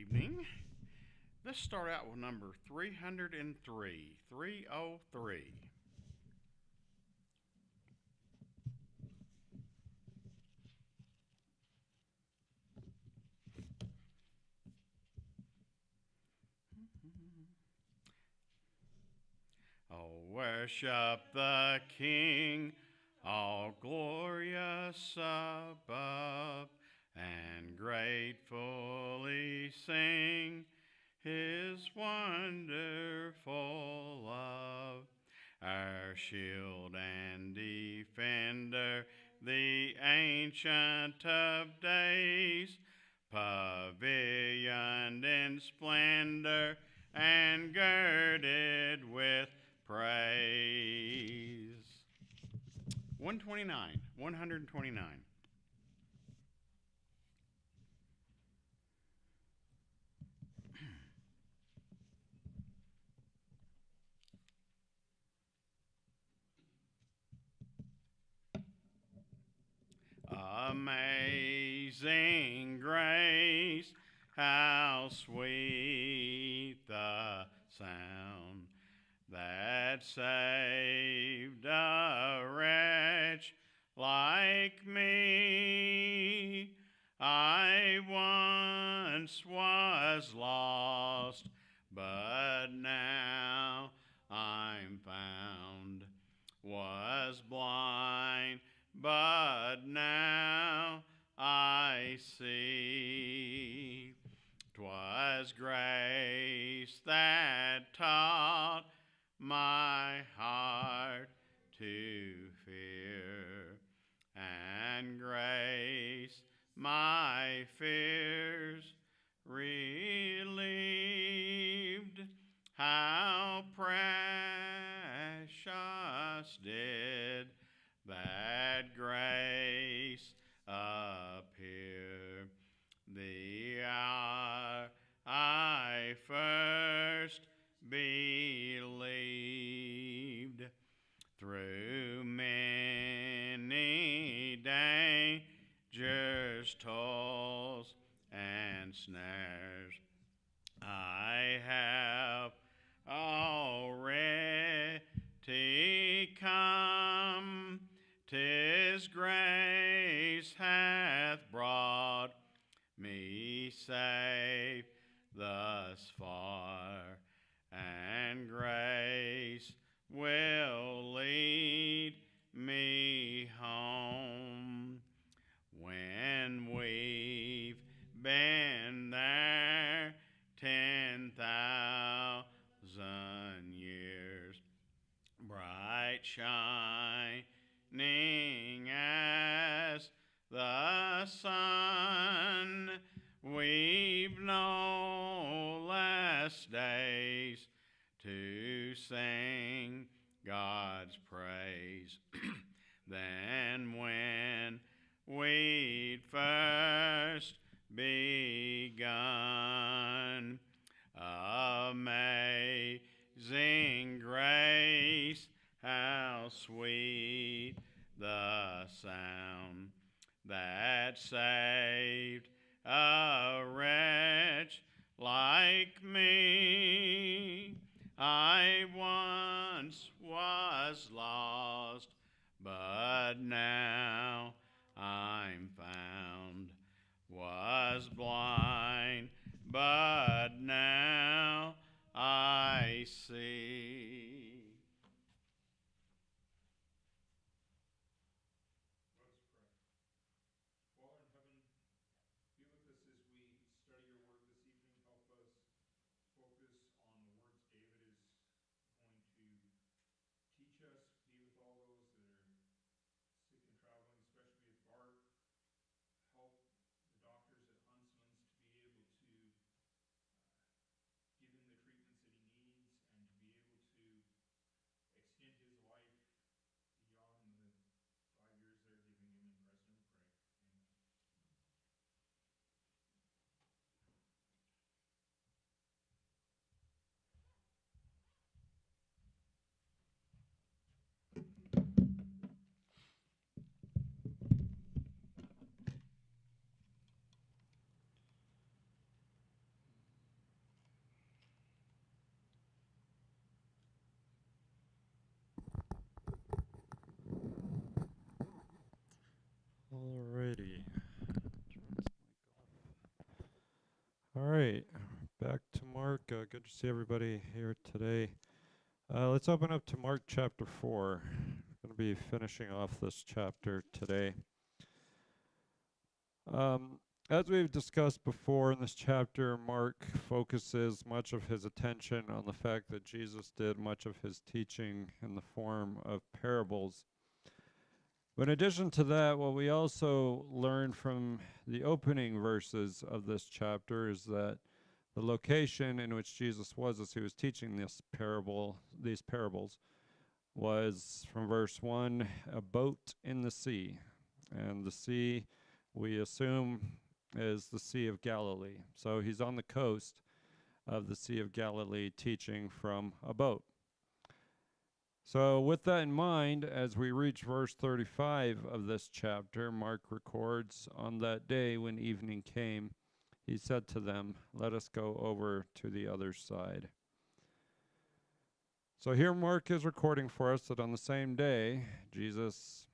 evening. Let's start out with number 303. 303. Oh, worship the King, all glorious above, and gratefully sing his wonderful love. Our shield and defender, the ancient of days, pavilioned in splendor and girded with praise. 129. 129. Amazing grace, how sweet the sound that saved a wretch like me. I once was lost, but now I'm found. Was blind, but now I see. 'Twas grace that taught my heart to fear, and grace my fears relieved. How precious did that grace appear the hour I first believed. Through many dangers, toils, and snares, I have already come. 'Tis grace hath brought me safe thus far, and grace will lead me home. When we've been there 10,000 years, bright shining as the sun, we've no less days to sing God's praise than when we'd first begun. Amazing grace, how sweet the sound that saved a wretch like me. I once was lost, but now I'm found. Was blind, but now I see. Let's pray. Father in heaven, be with us as we study your word this evening. Help us focus on the words David is going to teach us. Be with all those that are sick and traveling, especially with Bart. Help the doctors at Huntsman's to be able to give him the treatments that he needs and to be able back to Mark. Good to see everybody here today. Let's open up to Mark chapter 4. Going to be finishing off this chapter today. As we've discussed before in this chapter, Mark focuses much of his attention on the fact that Jesus did much of his teaching in the form of parables. But in addition to that, what we also learn from the opening verses of this chapter is that the location in which Jesus was as he was teaching these parables, was from verse 1, a boat in the sea. And the sea, we assume, is the Sea of Galilee. So he's on the coast of the Sea of Galilee teaching from a boat. So with that in mind, as we reach verse 35 of this chapter, Mark records, on that day when evening came, he said to them, "Let us go over to the other side." So here Mark is recording for us that on the same day, Jesus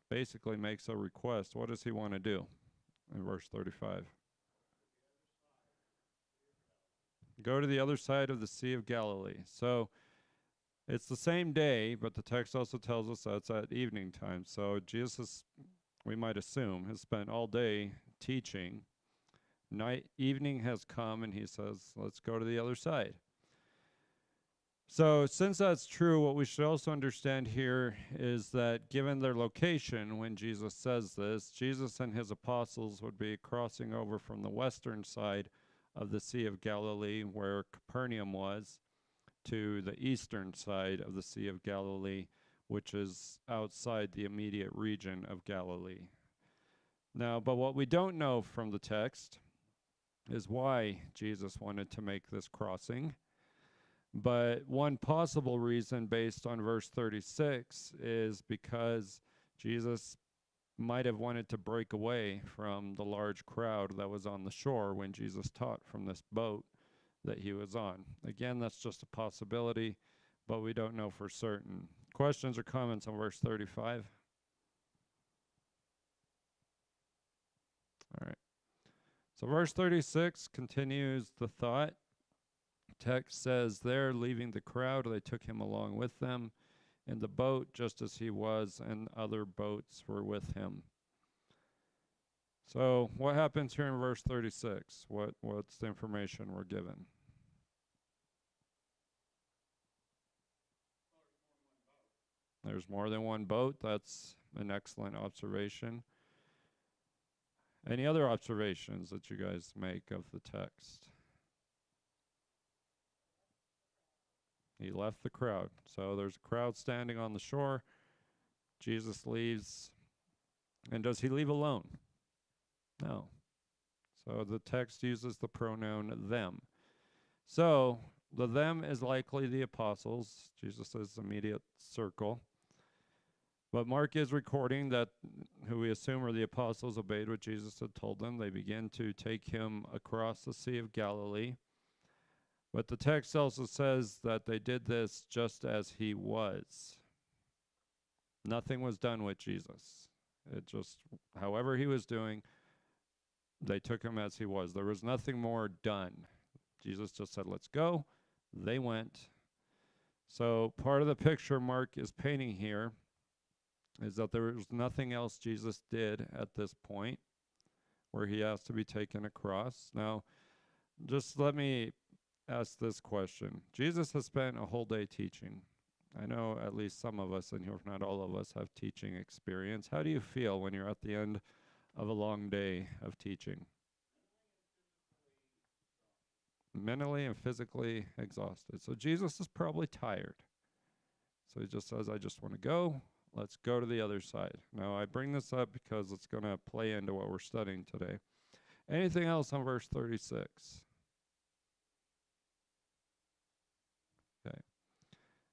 basically makes a request. What does he want to do in verse 35? Go to the other side of the Sea of Galilee. So it's the same day, but the text also tells us that it's at evening time. So Jesus, we might assume, has spent all day teaching. Evening has come, and he says, let's go to the other side. So since that's true, what we should also understand here is that given their location, when Jesus says this, Jesus and his apostles would be crossing over from the western side of the Sea of Galilee, where Capernaum was, to the eastern side of the Sea of Galilee, which is outside the immediate region of Galilee. Now, but what we don't know from the text is why Jesus wanted to make this crossing. But one possible reason based on verse 36 is because Jesus might have wanted to break away from the large crowd that was on the shore when Jesus taught from this boat that he was on. Again, that's just a possibility, but we don't know for certain. Questions or comments on verse 35? All right. So verse 36 continues the thought. Text says, there, leaving the crowd, they took him along with them in the boat, just as he was, and other boats were with him. So what happens here in verse 36? What's the information we're given? There's more than one boat. That's an excellent observation. Any other observations that you guys make of the text? He left the crowd. So there's a crowd standing on the shore. Jesus leaves. And does he leave alone? No. So the text uses the pronoun them. So the them is likely the apostles, Jesus' immediate circle. But Mark is recording that who we assume are the apostles obeyed what Jesus had told them. They begin to take him across the Sea of Galilee. But the text also says that they did this just as he was. Nothing was done with Jesus. It just, however he was doing, they took him as he was. There was nothing more done. Jesus just said, let's go. They went. So part of the picture Mark is painting here is that there was nothing else Jesus did at this point where he has to be taken across. Now, just let me ask this question. Jesus has spent a whole day teaching. I know at least some of us in here, if not all of us, have teaching experience. How do you feel when you're at the end of a long day of teaching? Mentally and physically exhausted. So Jesus is probably tired. So he just says, I just want to go. Let's go to the other side. Now, I bring this up because it's going to play into what we're studying today. Anything else on verse 36? Okay.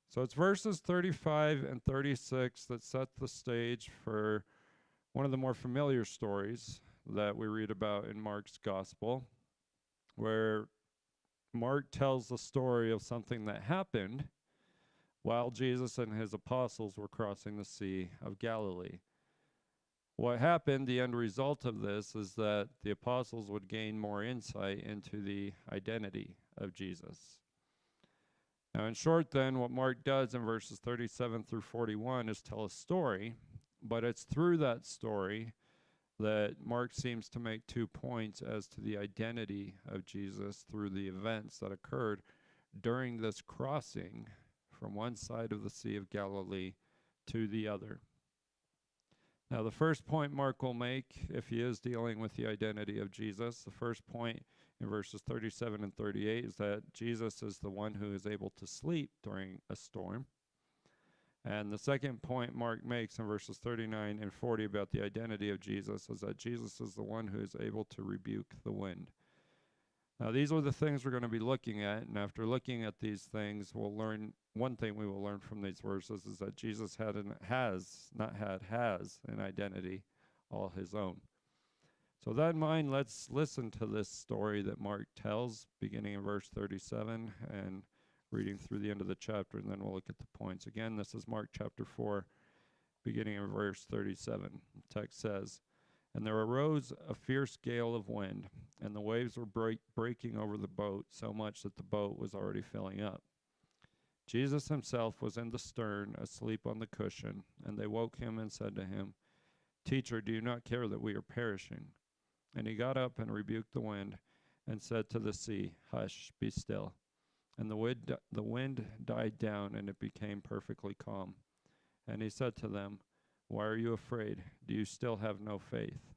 So it's verses 35 and 36 that set the stage for one of the more familiar stories that we read about in Mark's gospel, where Mark tells the story of something that happened while Jesus and his apostles were crossing the Sea of Galilee. What happened, the end result of this, is that the apostles would gain more insight into the identity of Jesus. Now, in short, then, what Mark does in verses 37 through 41 is tell a story, but it's through that story that Mark seems to make 2 points as to the identity of Jesus through the events that occurred during this crossing from one side of the Sea of Galilee to the other. Now, the first point Mark will make, if he is dealing with the identity of Jesus, the first point in verses 37 and 38 is that Jesus is the one who is able to sleep during a storm. And the second point Mark makes in verses 39 and 40 about the identity of Jesus is that Jesus is the one who is able to rebuke the wind. Now, these are the things we're going to be looking at, and after looking at these things, we'll learn one thing we will learn from these verses is that Jesus has an identity all his own. So with that in mind, let's listen to this story that Mark tells, beginning in verse 37 and reading through the end of the chapter, and then we'll look at the points. Again, this is Mark chapter 4, beginning in verse 37. The text says, "And there arose a fierce gale of wind, and the waves were breaking over the boat so much that the boat was already filling up. Jesus himself was in the stern, asleep on the cushion, and they woke him and said to him, 'Teacher, do you not care that we are perishing?' And he got up and rebuked the wind and said to the sea, 'Hush, be still.' And the wind died down, and it became perfectly calm. And he said to them, 'Why are you afraid? Do you still have no faith?'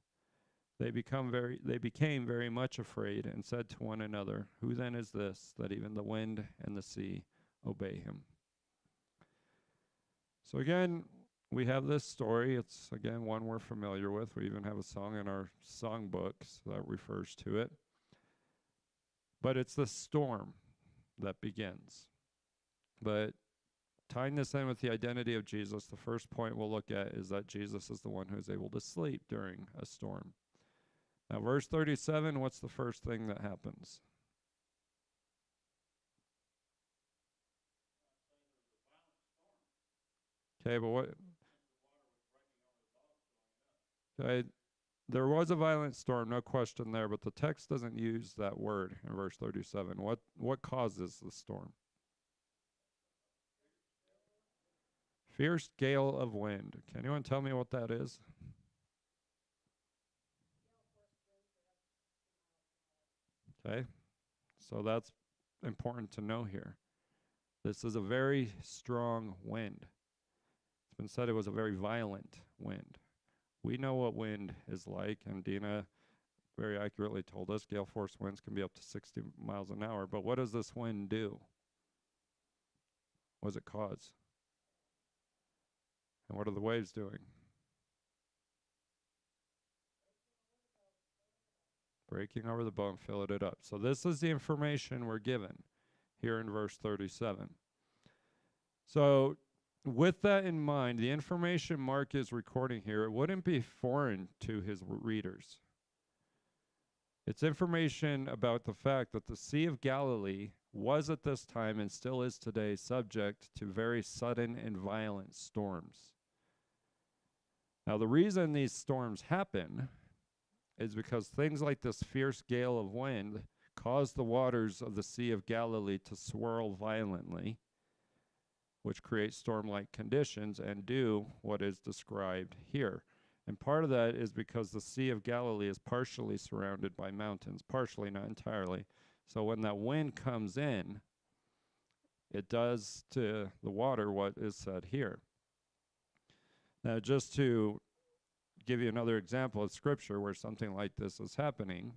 They became very much afraid and said to one another, 'Who then is this, that even the wind and the sea obey him?'" So again, we have this story. It's, again, one we're familiar with. We even have a song in our songbooks that refers to it. But it's the storm that begins. But tying this in with the identity of Jesus, the first point we'll look at is that Jesus is the one who is able to sleep during a storm. Now, verse 37, what's the first thing that happens? Okay, but what? Okay, there was a violent storm, no question there, but the text doesn't use that word in verse 37. What causes the storm? Fierce gale of wind. Can anyone tell me what that is? Okay, so that's important to know here. This is a very strong wind. It's been said it was a very violent wind. We know what wind is like, and Dina very accurately told us gale force winds can be up to 60 miles an hour. But what does this wind do? What does it cause? And what are the waves doing? Breaking over the boat and filling it up. So this is the information we're given here in verse 37. So with that in mind, the information Mark is recording here, it wouldn't be foreign to his readers. It's information about the fact that the Sea of Galilee was at this time and still is today subject to very sudden and violent storms. Now, the reason these storms happen is because things like this fierce gale of wind cause the waters of the Sea of Galilee to swirl violently, which creates storm-like conditions and do what is described here. And part of that is because the Sea of Galilee is partially surrounded by mountains, partially, not entirely. So when that wind comes in, it does to the water what is said here. Now, just to give you another example of scripture where something like this is happening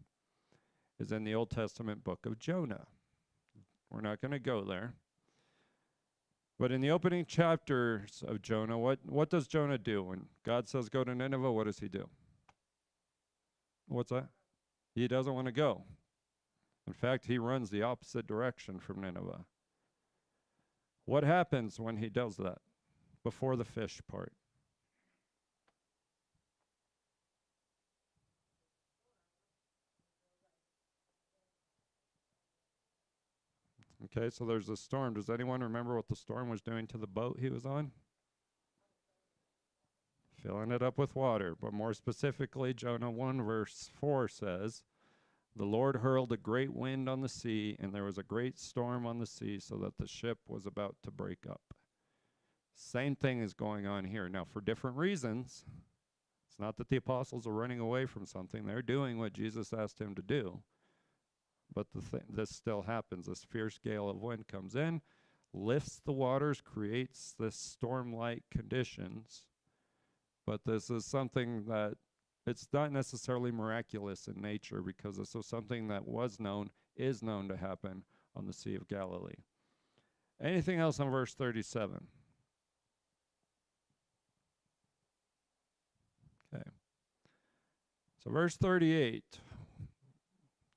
is in the Old Testament book of Jonah. We're not going to go there. But in the opening chapters of Jonah, what does Jonah do? When God says go to Nineveh, what does he do? What's that? He doesn't want to go. In fact, he runs the opposite direction from Nineveh. What happens when he does that? Before the fish part. Okay, so there's a storm. Does anyone remember what the storm was doing to the boat he was on? filling it up with water. But more specifically, Jonah 1 verse 4 says, the Lord hurled a great wind on the sea, and there was a great storm on the sea, so that the ship was about to break up. Same thing is going on here. Now, for different reasons. It's not that the apostles are running away from something. They're doing what Jesus asked him to do. But this still happens. This fierce gale of wind comes in, lifts the waters, creates this storm-like conditions. But this is something that it's not necessarily miraculous in nature, because this is something that is known to happen on the Sea of Galilee. Anything else on verse 37? Okay. So verse 38,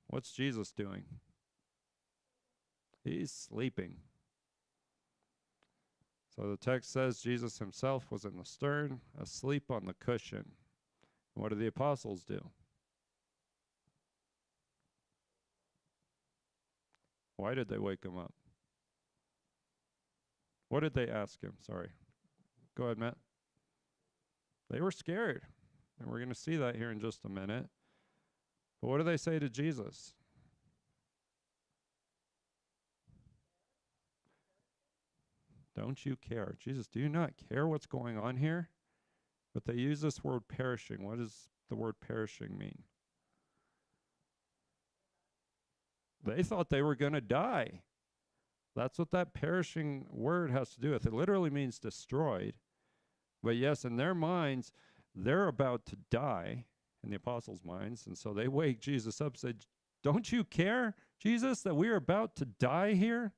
what's Jesus doing? He's sleeping. So the text says Jesus himself was in the stern, asleep on the cushion. What do the apostles do? Why did they wake him up? What did they ask him? Sorry. Go ahead, Matt. They were scared. And we're going to see that here in just a minute. But what do they say to Jesus? Don't you care? Jesus, do you not care what's going on here? But they use this word perishing. What does the word perishing mean? They thought they were going to die. That's what that perishing word has to do with. It literally means destroyed. But yes, in their minds, they're about to die, in the apostles' minds. And so they wake Jesus up and say, don't you care, Jesus, that we're about to die here?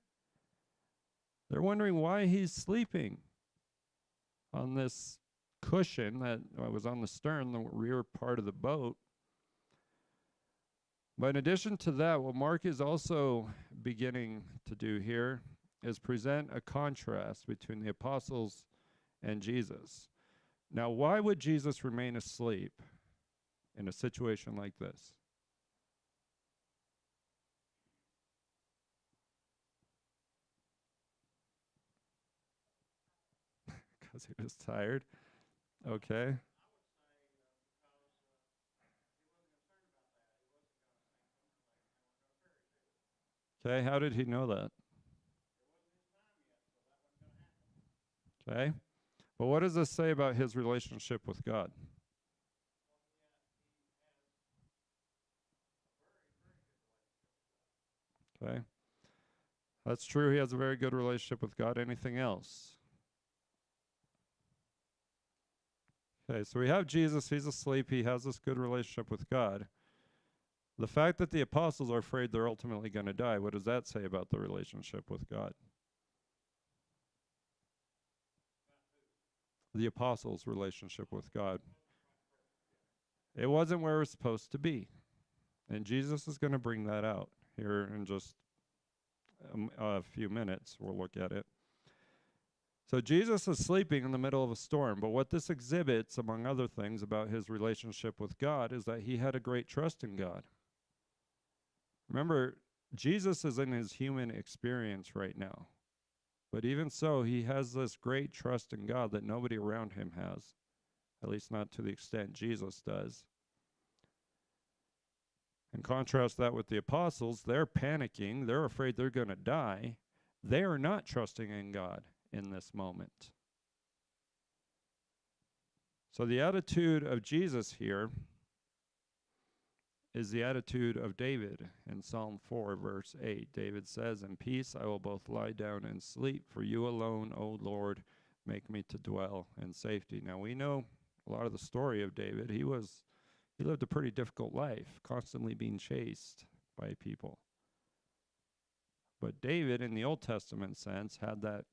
They're wondering why he's sleeping on this cushion that was on the stern, the rear part of the boat. But in addition to that, what Mark is also beginning to do here is present a contrast between the apostles and Jesus. Now, why would Jesus remain asleep in a situation like this? Because he was tired. Okay. Okay, how did he know that? Okay. Well, what does this say about his relationship with God? Okay. That's true. He has a very good relationship with God. Anything else? Okay, so we have Jesus. He's asleep. He has this good relationship with God. The fact that the apostles are afraid they're ultimately going to die, what does that say about the relationship with God? The apostles' relationship with God. It wasn't where it was supposed to be. And Jesus is going to bring that out here in just a few minutes. We'll look at it. So Jesus is sleeping in the middle of a storm, but what this exhibits, among other things, about his relationship with God is that he had a great trust in God. Remember, Jesus is in his human experience right now. But even so, he has this great trust in God that nobody around him has, at least not to the extent Jesus does. And contrast that with the apostles. They're panicking. They're afraid they're going to die. They are not trusting in God in this moment. So the attitude of Jesus here is the attitude of David in Psalm 4, verse 8. David says, in peace I will both lie down and sleep, for you alone, O Lord, make me to dwell in safety. Now we know a lot of the story of David. He lived a pretty difficult life, constantly being chased by people. But David, in the Old Testament sense, had that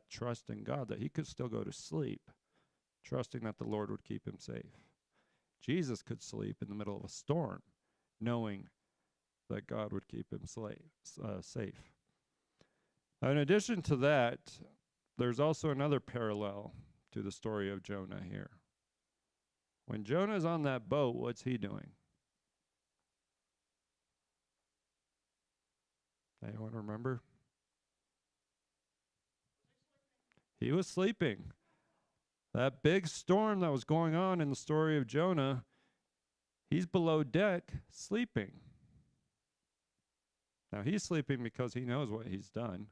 trust in God that he could still go to sleep, trusting that the Lord would keep him safe. Jesus could sleep in the middle of a storm, knowing that God would keep him safe. In addition to that, there's also another parallel to the story of Jonah here. When Jonah's on that boat, what's he doing? Anyone remember? He was sleeping. That big storm that was going on in the story of Jonah, he's below deck sleeping. Now, he's sleeping because he knows what he's done.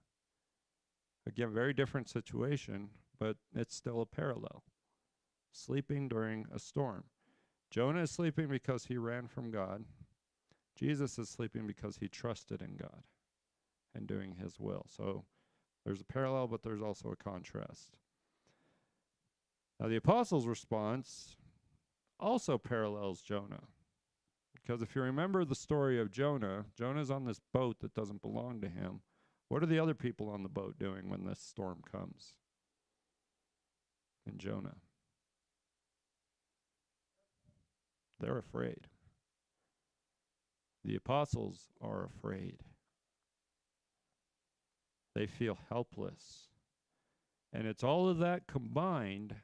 Again, very different situation, but it's still a parallel. Sleeping during a storm. Jonah is sleeping because he ran from God. Jesus is sleeping because he trusted in God and doing his will. So there's a parallel, but there's also a contrast. Now, the apostles' response also parallels Jonah. Because if you remember the story of Jonah, Jonah's on this boat that doesn't belong to him. What are the other people on the boat doing when this storm comes? And Jonah. They're afraid. The apostles are afraid. They feel helpless. And it's all of that combined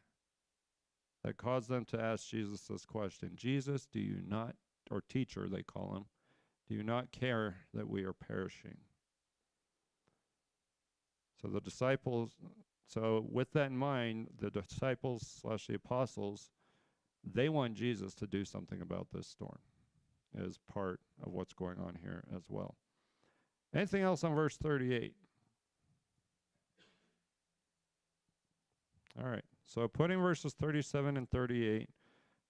that caused them to ask Jesus this question. Jesus, do you not, or teacher they call him, do you not care that we are perishing? So the disciples, so with that in mind, the disciples / the apostles, they want Jesus to do something about this storm as part of what's going on here as well. Anything else on verse 38? All right. So putting verses 37 and 38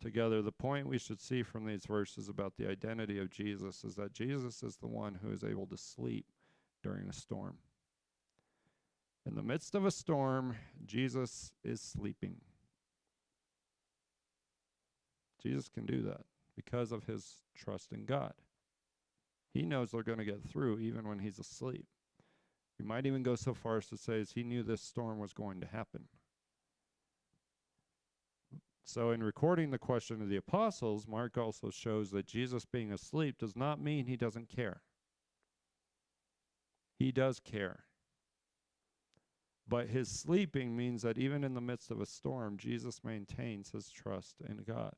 together, the point we should see from these verses about the identity of Jesus is that Jesus is the one who is able to sleep during a storm. In the midst of a storm, Jesus is sleeping. Jesus can do that because of his trust in God. He knows they're going to get through even when he's asleep. We might even go so far as to say as he knew this storm was going to happen. So in recording the question of the apostles, Mark also shows that Jesus being asleep does not mean he doesn't care. He does care. But his sleeping means that even in the midst of a storm, Jesus maintains his trust in God.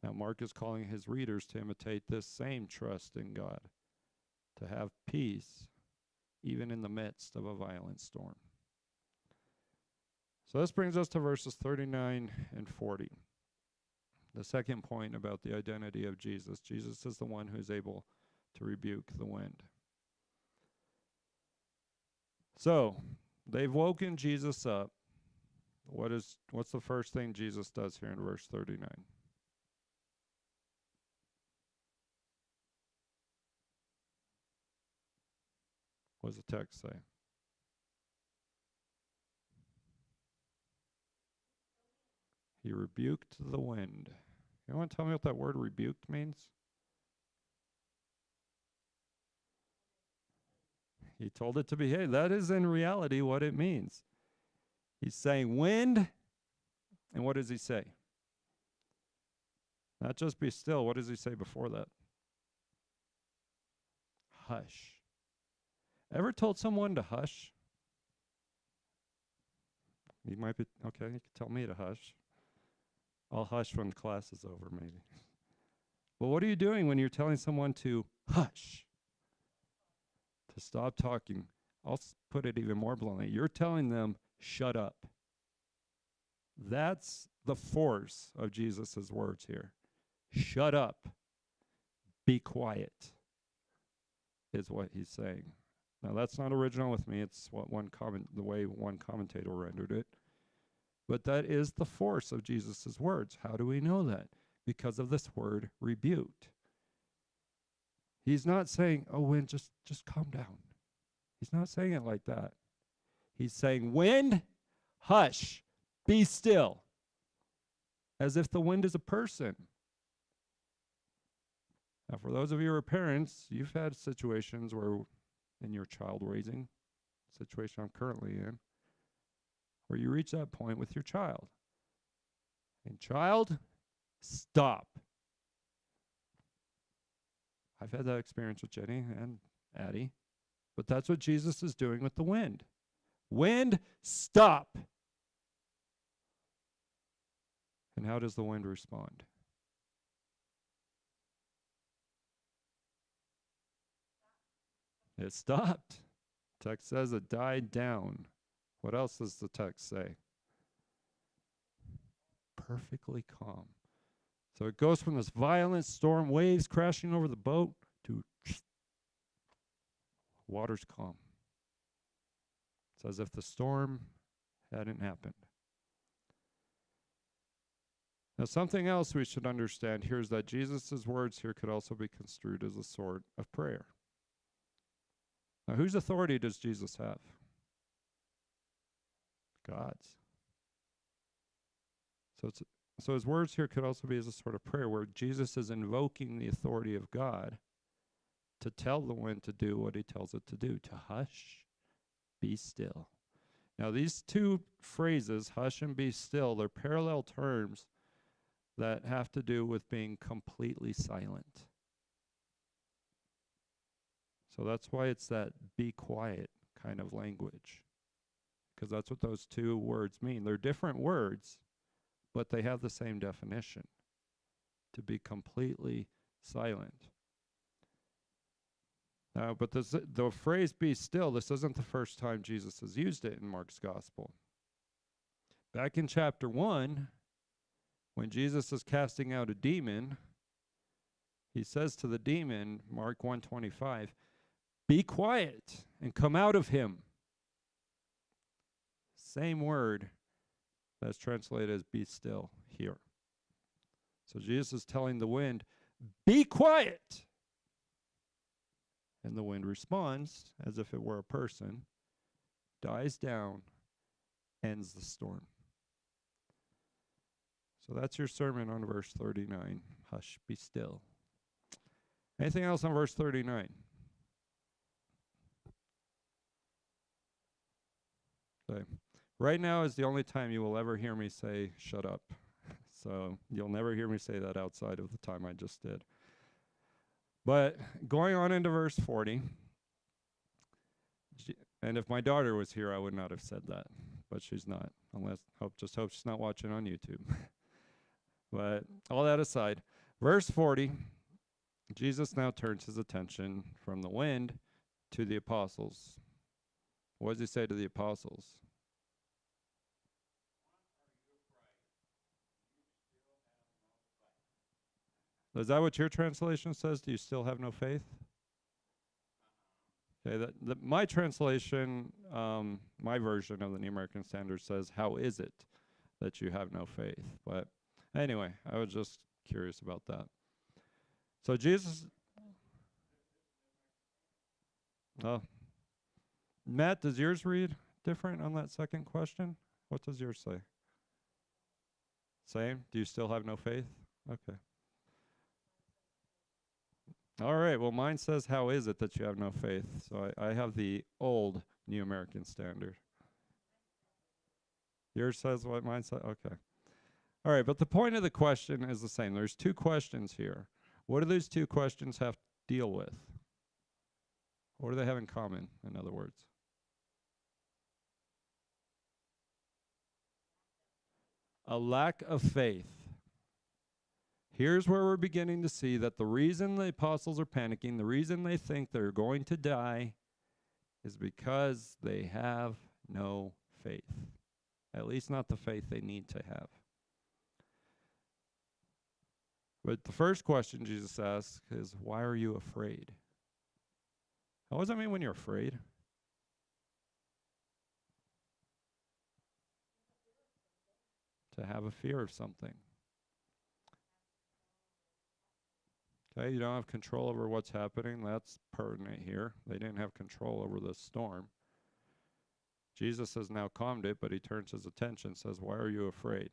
Now, Mark is calling his readers to imitate this same trust in God, to have peace even in the midst of a violent storm. So this brings us to verses 39 and 40. The second point about the identity of Jesus. Jesus is the one who is able to rebuke the wind. So, they've woken Jesus up. What's the first thing Jesus does here in verse 39? What does the text say? He rebuked the wind. You want to tell me what that word rebuked means? He told it to behave. That is in reality what it means. He's saying wind, and what does he say? Not just be still. What does he say before that? Hush. Ever told someone to hush? You might be, okay, you can tell me to hush. I'll hush when class is over, maybe. But what are you doing when you're telling someone to hush? To stop talking. I'll put it even more bluntly. You're telling them, shut up. That's the force of Jesus' words here. Shut up. Be quiet, is what he's saying. Now, that's not original with me. It's what the way one commentator rendered it. But that is the force of Jesus' words. How do we know that? Because of this word, rebuked. He's not saying, oh, wind, just calm down. He's not saying it like that. He's saying, wind, hush, be still. As if the wind is a person. Now, for those of you who are parents, you've had situations where, in your child raising situation I'm currently in, where you reach that point with your child. And child, stop. I've had that experience with Jenny and Addie, but that's what Jesus is doing with the wind. Wind, stop. And how does the wind respond? It stopped. Text says it died down. What else does the text say? Perfectly calm. So it goes from this violent storm, waves crashing over the boat, to water's calm. It's as if the storm hadn't happened. Now, something else we should understand here is that Jesus' words here could also be construed as a sort of prayer. Now, whose authority does Jesus have? God's. So his words here could also be as a sort of prayer where Jesus is invoking the authority of God to tell the wind to do what he tells it to do, to hush, be still. Now, these two phrases, hush and be still, they're parallel terms that have to do with being completely silent. So that's why it's that be quiet kind of language, because that's what those two words mean. They're different words, but they have the same definition, to be completely silent. But the phrase be still, this isn't the first time Jesus has used it in Mark's gospel. Back in chapter 1, when Jesus is casting out a demon, he says to the demon, Mark 1:25, be quiet and come out of him. Same word that's translated as be still here. So Jesus is telling the wind, be quiet. And the wind responds as if it were a person, dies down, ends the storm. So that's your sermon on verse 39. Hush, be still. Anything else on verse 39? Okay. Right now is the only time you will ever hear me say, shut up. So you'll never hear me say that outside of the time I just did. But going on into verse 40, and if my daughter was here, I would not have said that, but she's not. Just hope she's not watching on YouTube. But all that aside, verse 40, Jesus now turns his attention from the wind to the apostles. What does he say to the apostles? Is that what your translation says? Do you still have no faith? Okay, my translation, my version of the New American Standard says, how is it that you have no faith? But anyway, I was just curious about that. So Jesus, Matt, does yours read different on that second question? What does yours say? Same? Do you still have no faith? Okay. All right, well, mine says, how is it that you have no faith? So I have the old New American Standard. Yours says what mine says? Okay. All right, but the point of the question is the same. There's two questions here. What do those two questions have to deal with? What do they have in common, in other words? A lack of faith. Here's where we're beginning to see that the reason the apostles are panicking, the reason they think they're going to die, is because they have no faith. At least not the faith they need to have. But the first question Jesus asks is, why are you afraid? What does that mean when you're afraid? To have a fear of something. Okay, you don't have control over what's happening. That's pertinent here. They didn't have control over this storm. Jesus has now calmed it, but he turns his attention, says, why are you afraid?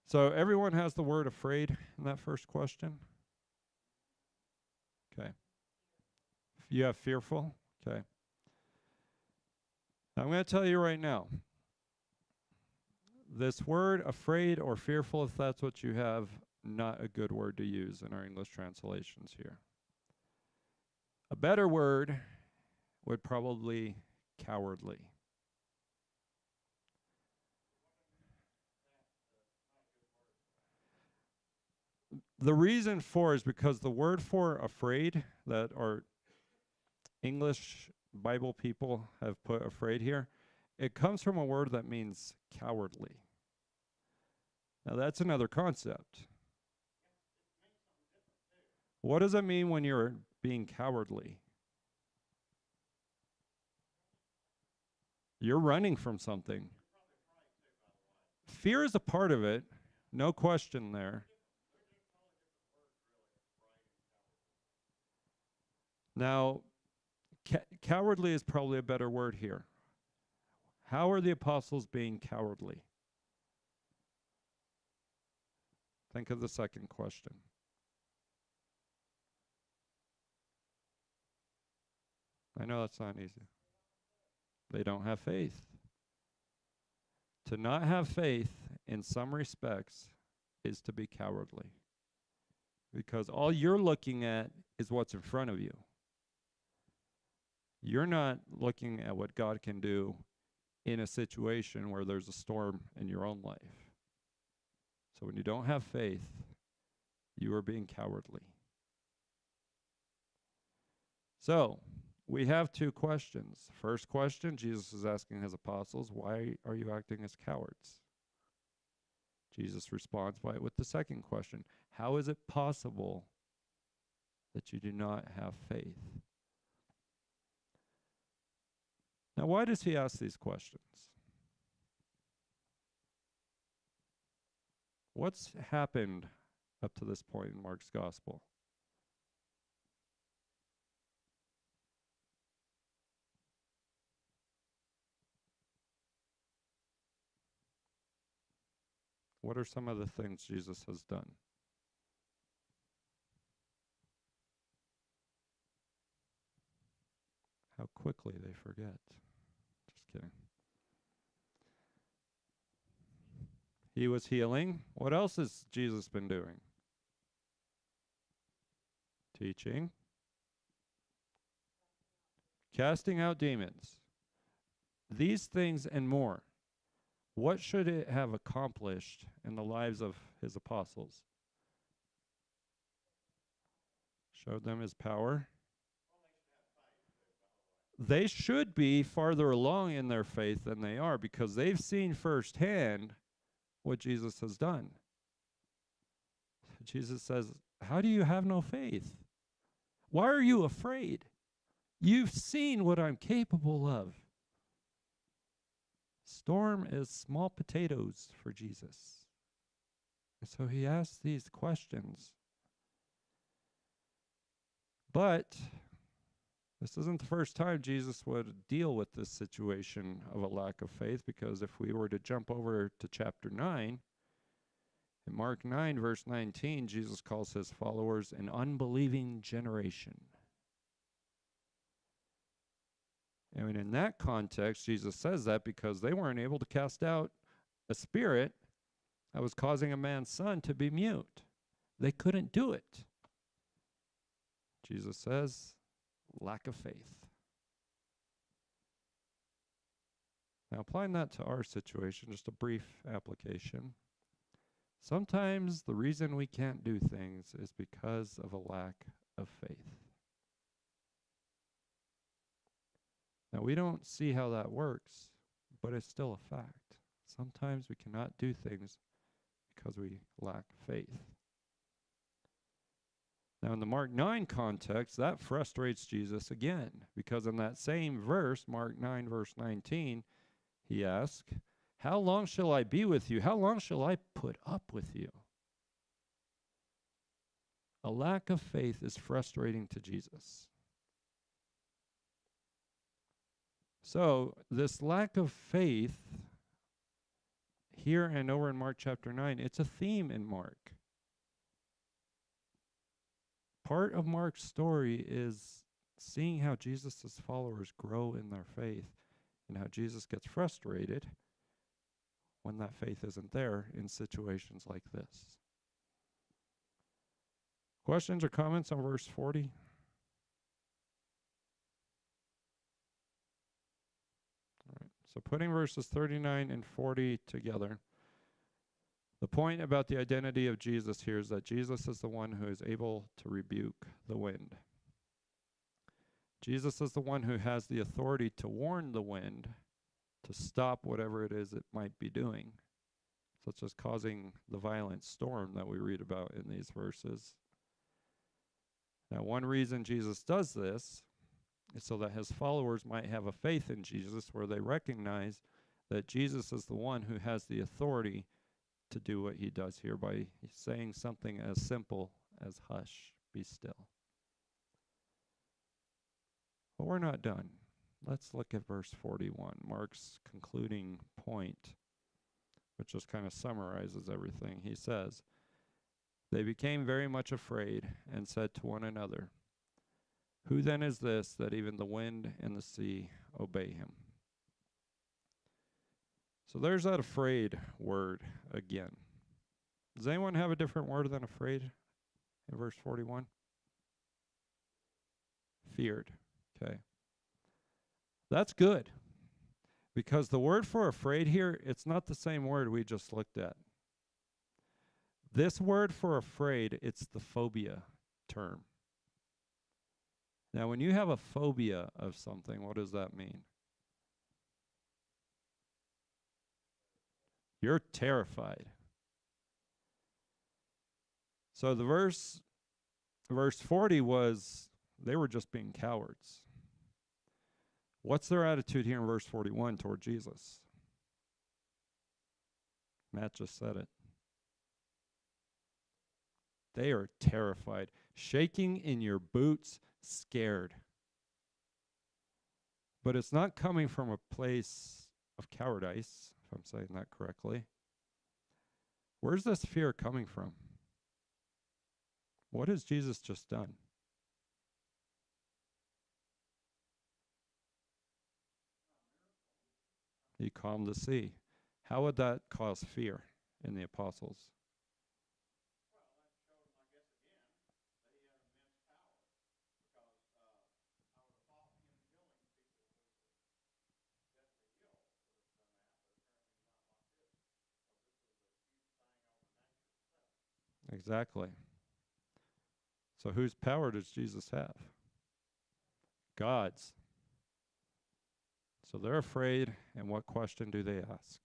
So everyone has the word afraid in that first question? Okay. You have fearful? Okay. I'm going to tell you right now, this word afraid or fearful, if that's what you have, not a good word to use in our English translations here. A better word would probably cowardly. The reason for is because the word for afraid that our English Bible people have put afraid here It comes from a word that means cowardly. Now, that's another concept. What does it mean when you're being cowardly? You're running from something. Fear is a part of it, no question there. Now, cowardly is probably a better word here. How are the apostles being cowardly? Think of the second question. I know that's not easy. They don't have faith. To not have faith, in some respects, is to be cowardly. Because all you're looking at is what's in front of you. You're not looking at what God can do in a situation where there's a storm in your own life. So when you don't have faith, you are being cowardly. So, we have two questions. First question, Jesus is asking his apostles, why are you acting as cowards? Jesus responds with the second question, how is it possible that you do not have faith? Now, why does he ask these questions? What's happened up to this point in Mark's gospel? What are some of the things Jesus has done? How quickly they forget. Just kidding. He was healing. What else has Jesus been doing? Teaching. Casting out demons. These things and more. What should it have accomplished in the lives of his apostles? Showed them his power. They should be farther along in their faith than they are because they've seen firsthand what Jesus has done. Jesus says, how do you have no faith? Why are you afraid? You've seen what I'm capable of. Storm is small potatoes for Jesus. And so he asks these questions. But this isn't the first time Jesus would deal with this situation of a lack of faith, because if we were to jump over to chapter 9, in Mark 9, verse 19, Jesus calls his followers an unbelieving generation. And in that context, Jesus says that because they weren't able to cast out a spirit that was causing a man's son to be mute. They couldn't do it. Jesus says, lack of faith. Now, applying that to our situation, just a brief application. Sometimes the reason we can't do things is because of a lack of faith. Now, we don't see how that works, but it's still a fact. Sometimes we cannot do things because we lack faith. Now, in the Mark 9 context, that frustrates Jesus again, because in that same verse, Mark 9, verse 19, he asks, how long shall I be with you? How long shall I put up with you? A lack of faith is frustrating to Jesus. So, this lack of faith here and over in Mark chapter 9, it's a theme in Mark. Part of Mark's story is seeing how Jesus' followers grow in their faith and how Jesus gets frustrated when that faith isn't there in situations like this. Questions or comments on verse 40? All right, so putting verses 39 and 40 together, the point about the identity of Jesus here is that Jesus is the one who is able to rebuke the wind. Jesus is the one who has the authority to warn the wind to stop whatever it is it might be doing, such as causing the violent storm that we read about in these verses. Now, one reason Jesus does this is so that his followers might have a faith in Jesus where they recognize that Jesus is the one who has the authority to do what he does here by saying something as simple as hush, be still. But we're not done. Let's look at verse 41, Mark's concluding point, which just kind of summarizes everything. He says, "They became very much afraid and said to one another, 'Who then is this that even the wind and the sea obey him?'" So there's that afraid word again. Does anyone have a different word than afraid in verse 41? Feared. Okay. That's good. Because the word for afraid here, it's not the same word we just looked at. This word for afraid, it's the phobia term. Now, when you have a phobia of something, what does that mean? You're terrified. So the verse 40 was, they were just being cowards. What's their attitude here in verse 41 toward Jesus? Matt just said it. They are terrified, shaking in your boots, scared. But it's not coming from a place of cowardice, if I'm saying that correctly. Where's this fear coming from? What has Jesus just done? He calmed the sea. How would that cause fear in the apostles? Exactly. So whose power does Jesus have? God's. So they're afraid, and what question do they ask?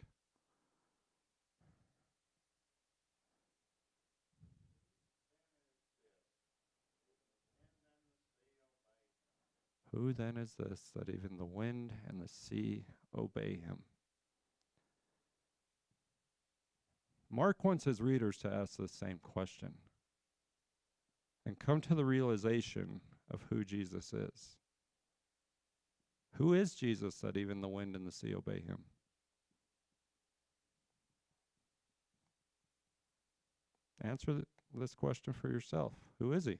Who then is this that even the wind and the sea obey him? Mark wants his readers to ask the same question and come to the realization of who Jesus is. Who is Jesus that even the wind and the sea obey him? Answer this question for yourself. Who is he?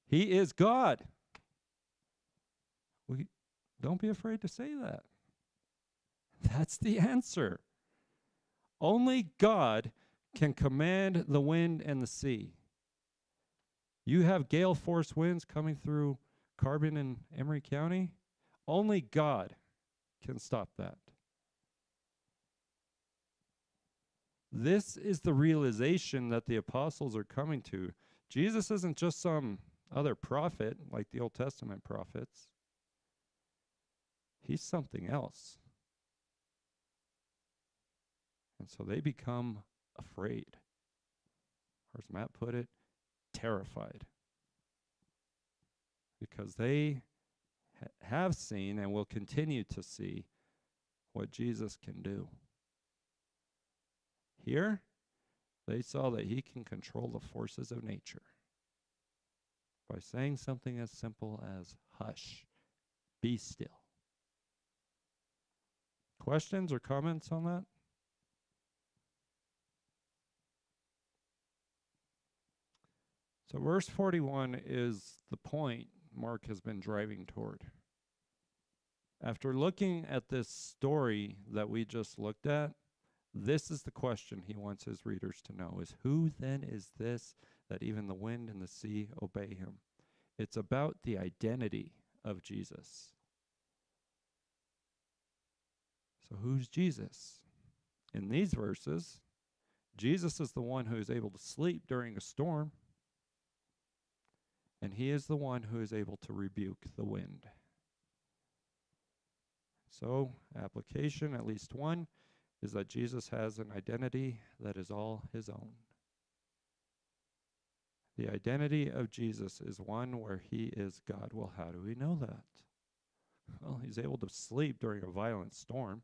He is God. Don't be afraid to say that. That's the answer. Only God can command the wind and the sea. You have gale force winds coming through Carbon-Emery County. Only God can stop that. This is the realization that the apostles are coming to. Jesus isn't just some other prophet like the Old Testament prophets. He's something else. And so they become afraid. Or as Matt put it, terrified. Because they have seen and will continue to see what Jesus can do. Here, they saw that he can control the forces of nature by saying something as simple as, hush, be still. Questions or comments on that? So verse 41 is the point Mark has been driving toward. After looking at this story that we just looked at, this is the question he wants his readers to know is, who then is this that even the wind and the sea obey him? It's about the identity of Jesus. So who's Jesus? In these verses, Jesus is the one who is able to sleep during a storm. And he is the one who is able to rebuke the wind. So, application, at least one, is that Jesus has an identity that is all his own. The identity of Jesus is one where he is God. Well, how do we know that? Well, he's able to sleep during a violent storm.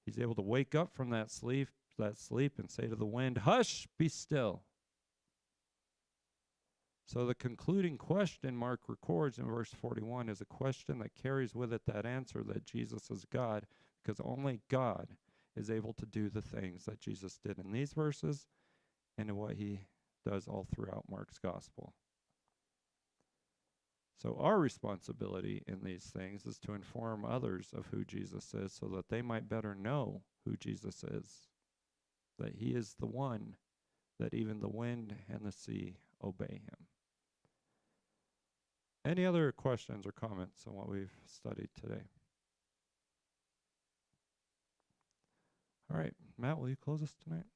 He's able to wake up from that sleep and say to the wind, "Hush, be still." So the concluding question Mark records in verse 41 is a question that carries with it that answer that Jesus is God, because only God is able to do the things that Jesus did in these verses and in what he does all throughout Mark's gospel. So our responsibility in these things is to inform others of who Jesus is so that they might better know who Jesus is, that he is the one that even the wind and the sea obey him. Any other questions or comments on what we've studied today? All right, Matt, will you close us tonight?